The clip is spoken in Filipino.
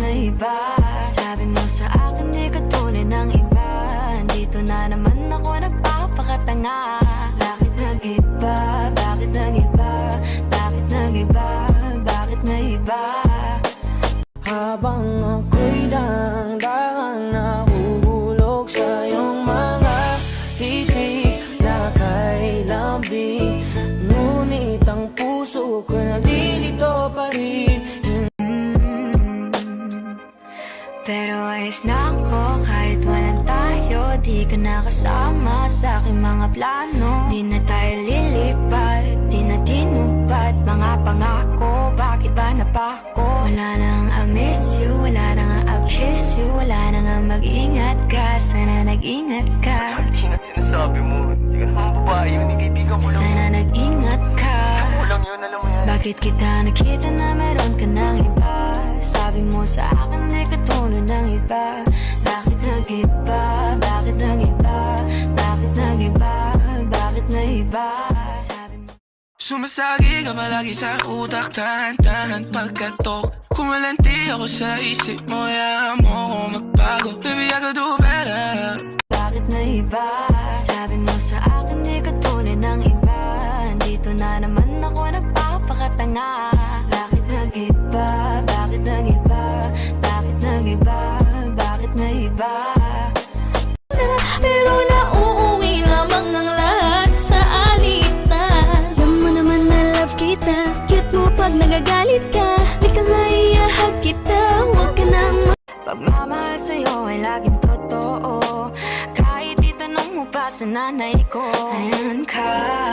naiba? Sabi mo sa akin di ka tunay ng iba. Dito na naman ako nagpapakatanga. Bakit nag-iba? Bakit nag-iba? Bakit nag-iba? Bakit naiba? Habang ako'y dahan-dahang nahuhulog sa iyong mga titig na kay lambing, ngunit ang puso ko nalilito pa rin. Pero ayos na ako kahit walang tayo. Di ka nakasama sa aking mga plano. Di na tayo lilipat, di na tinupad mga pangako. Bakit ba napako? Wala nang I miss you, wala nang I'll kiss you. Wala nang mag-ingat ka, sana nag-ingat ka. Ingat sinasabi mo, hindi ka naman babae yun, kaibigan ko lang. Sana nag-ingat ka. Ako lang yun, alam mo yan. Bakit kita nakita na meron ka ng iba? Sabi mo sa akin di ka tunay ng iba. Bakit nag-iba? Bakit nag-iba? Bakit nag-iba? Bakit naiba? Sabi mo Sumasagi ka palagi sa utak, tahan-tahan pagkatok. Kumalanti ako sa isip mo, hayaan mo ako magbago. Baby, I could do better. bakit naiba? Sabi mo sa akin di ka tunay ng iba. Dito na naman ako nagpapakatanga. Bakit nag-iba? Bakit nag-iba? Bakit nag-iba? Bakit naiba? Pero nauuwi lamang ng lahat sa alitan. Alam mo naman na love kita. Cute mo pag nagagalit ka. Di ka nga iahag kita. Huwag ka nang Pagmamahal sa'yo ay laging totoo. Kahit itanong mo pa sa nanay ko, ayan ka.